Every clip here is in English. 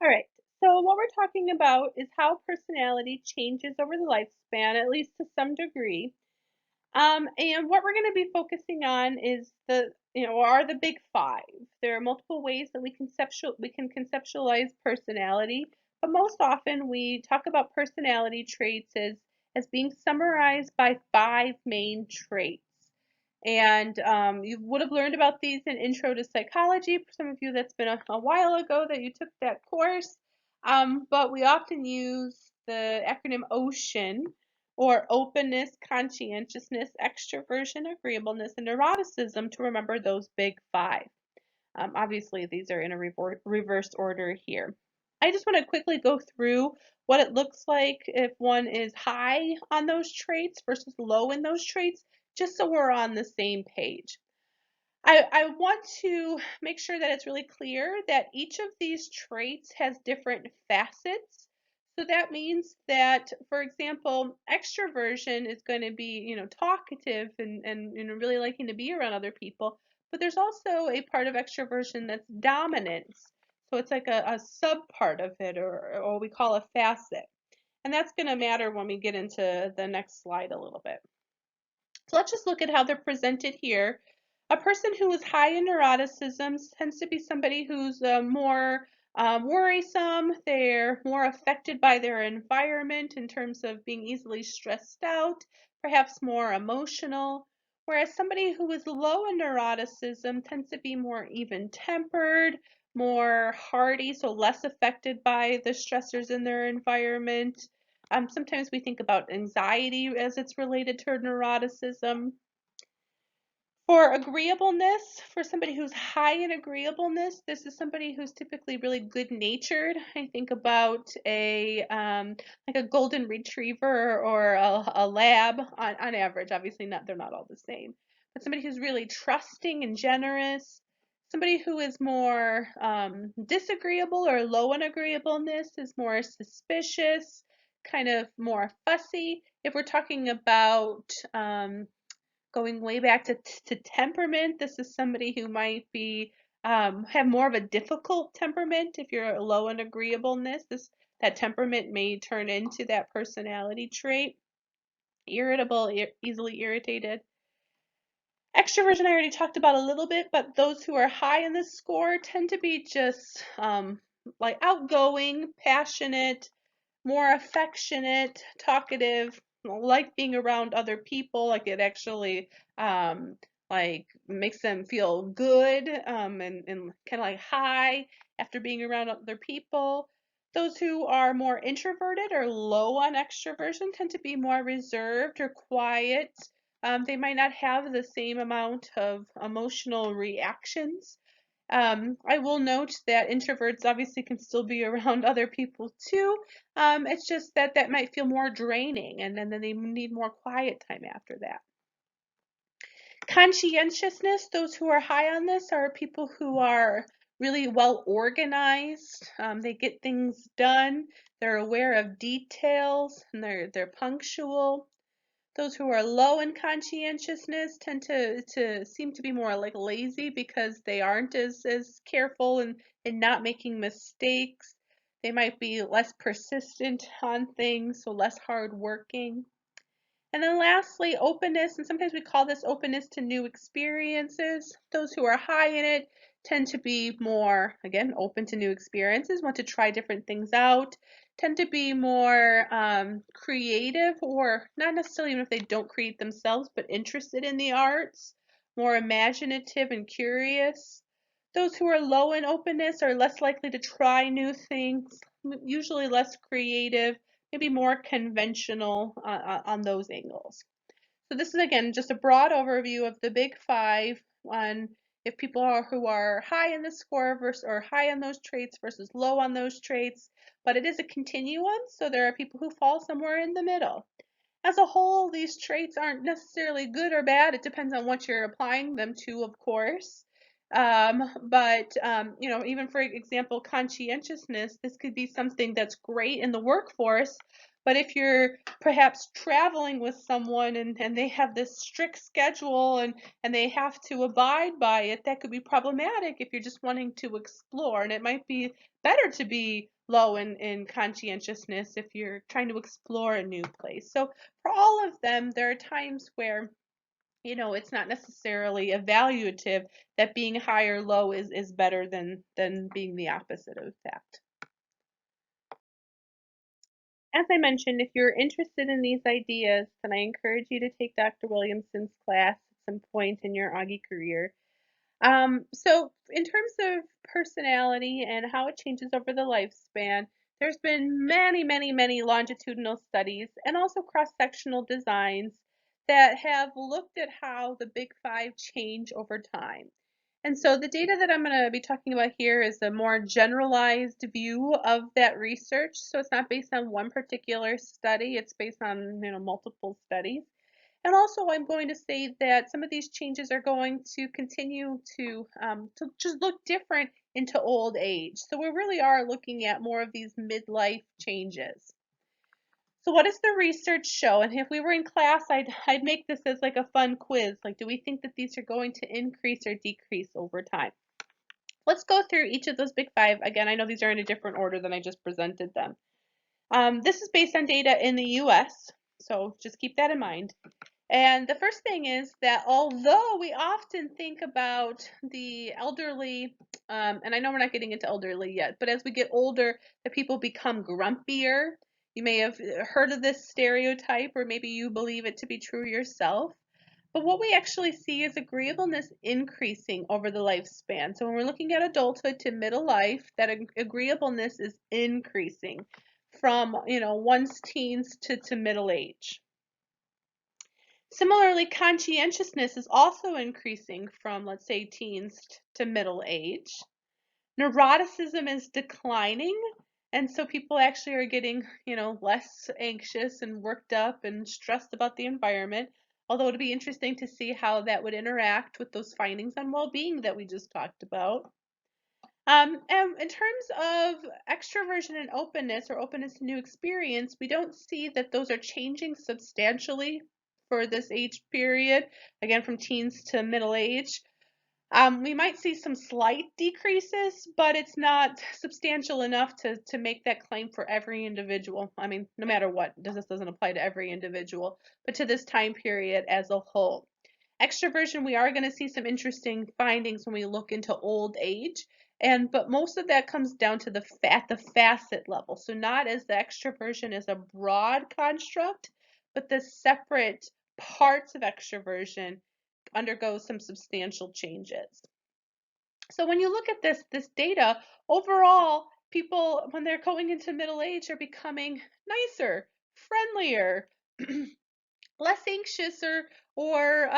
All right. So what we're talking about is how personality changes over the lifespan, at least to some degree. And what we're going to be focusing on is are the big five. There are multiple ways that we can conceptualize personality, but most often we talk about personality traits as being summarized by five main traits. And you would have learned about these in Intro to Psychology. For some of you, that's been a while ago that you took that course. But we often use the acronym OCEAN, or openness, conscientiousness, extroversion, agreeableness, and neuroticism, to remember those big five. Obviously, these are in a reverse order here. I just want to quickly go through what it looks like if one is high on those traits versus low in those traits, just so we're on the same page. I want to make sure that it's really clear that each of these traits has different facets. So that means that, for example, extroversion is going to be, talkative and really liking to be around other people. But there's also a part of extroversion that's dominance. So it's like a sub part of it, or what we call a facet. And that's going to matter when we get into the next slide a little bit. So let's just look at how they're presented here. A person who is high in neuroticism tends to be somebody who's more worrisome. They're more affected by their environment in terms of being easily stressed out, perhaps more emotional. Whereas somebody who is low in neuroticism tends to be more even-tempered, more hardy, so less affected by the stressors in their environment. Sometimes we think about anxiety as it's related to neuroticism. For agreeableness, for somebody who's high in agreeableness, this is somebody who's typically really good-natured. I think about like a golden retriever or a lab on average. Obviously, they're not all the same, but somebody who's really trusting and generous. Somebody who is more disagreeable or low in agreeableness is more suspicious, kind of more fussy. If we're talking about going way back to temperament, this is somebody who might be have more of a difficult temperament. If you're low in agreeableness, that temperament may turn into that personality trait. Irritable, easily irritated. Extroversion I already talked about a little bit, but those who are high in this score tend to be just like outgoing, passionate, more affectionate, talkative, like being around other people. Like it actually like makes them feel good and kind of like high after being around other people. Those who are more introverted or low on extroversion tend to be more reserved or quiet. They might not have the same amount of emotional reactions. I will note that introverts obviously can still be around other people too. It's just that that might feel more draining, and then they need more quiet time after that. Conscientiousness, those who are high on this are people who are really well organized. They get things done. They're aware of details, and they're punctual. Those who are low in conscientiousness tend to seem to be more like lazy because they aren't as careful and not making mistakes. They might be less persistent on things, so less hardworking. And then lastly, openness, and sometimes we call this openness to new experiences. Those who are high in it tend to be more, again, open to new experiences, want to try different things out, tend to be more creative, or not necessarily even if they don't create themselves, but interested in the arts, more imaginative and curious. Those who are low in openness are less likely to try new things, usually less creative, maybe more conventional on those angles. So this is again just a broad overview of the big five on if people are who are high in the score versus or high on those traits versus low on those traits, but it is a continuum, so there are people who fall somewhere in the middle. As a whole, these traits aren't necessarily good or bad. It depends on what you're applying them to, of course. Even for example, conscientiousness, this could be something that's great in the workforce. But if you're perhaps traveling with someone and they have this strict schedule and they have to abide by it, that could be problematic if you're just wanting to explore. And it might be better to be low in conscientiousness if you're trying to explore a new place. So for all of them, there are times where it's not necessarily evaluative that being high or low is better than being the opposite of that. As I mentioned, if you're interested in these ideas, then I encourage you to take Dr. Williamson's class at some point in your Augie career. So in terms of personality and how it changes over the lifespan, there's been many, many, many longitudinal studies and also cross-sectional designs that have looked at how the big five change over time. And so the data that I'm going to be talking about here is a more generalized view of that research. So it's not based on one particular study, it's based on, multiple studies. And also, I'm going to say that some of these changes are going to continue to just look different into old age. So we really are looking at more of these midlife changes. So what does the research show? And if we were in class, I'd make this as like a fun quiz. Like, do we think that these are going to increase or decrease over time? Let's go through each of those big five. Again, I know these are in a different order than I just presented them. This is based on data in the US, so just keep that in mind. And the first thing is that although we often think about the elderly, and I know we're not getting into elderly yet, but as we get older, the people become grumpier. You may have heard of this stereotype, or maybe you believe it to be true yourself. But what we actually see is agreeableness increasing over the lifespan. So when we're looking at adulthood to middle life, that agreeableness is increasing from, one's teens to middle age. Similarly, conscientiousness is also increasing from, let's say, teens to middle age. Neuroticism is declining, and so people actually are getting, less anxious and worked up and stressed about the environment. Although it'd be interesting to see how that would interact with those findings on well-being that we just talked about. And in terms of extroversion and openness or openness to new experience, we don't see that those are changing substantially for this age period, again, from teens to middle age. We might see some slight decreases, but it's not substantial enough to make that claim for every individual. I mean, no matter what, this doesn't apply to every individual, but to this time period as a whole. Extroversion, we are going to see some interesting findings when we look into old age, but most of that comes down to the facet level. So not as the extroversion as a broad construct, but the separate parts of extroversion undergo some substantial changes. So when you look at this data, overall, people, when they're going into middle age, are becoming nicer, friendlier, less anxious or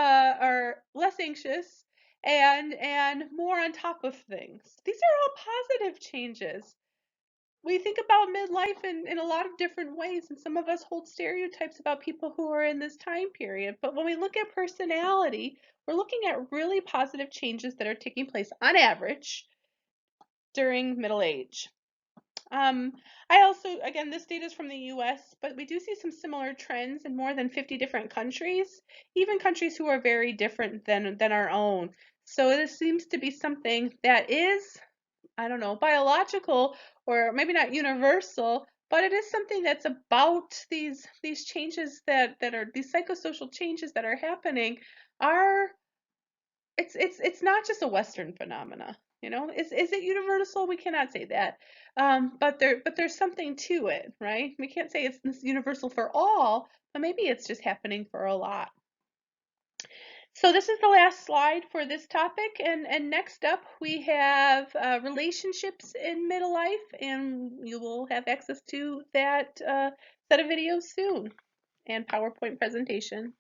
less anxious and more on top of things. These are all positive changes. We think about midlife in a lot of different ways, and some of us hold stereotypes about people who are in this time period. But when we look at personality, we're looking at really positive changes that are taking place on average during middle age. I also, again, this data is from the US, but we do see some similar trends in more than 50 different countries, even countries who are very different than our own. So this seems to be something that is, I don't know, biological or maybe not universal, but it is something that's about these changes that are these psychosocial changes that are happening are it's not just a Western phenomena. Is it universal? We cannot say that. But there's something to it, right? We can't say it's universal for all, but maybe it's just happening for a lot. So this is the last slide for this topic, and next up we have relationships in middle life, and you will have access to that set of videos soon, and PowerPoint presentation.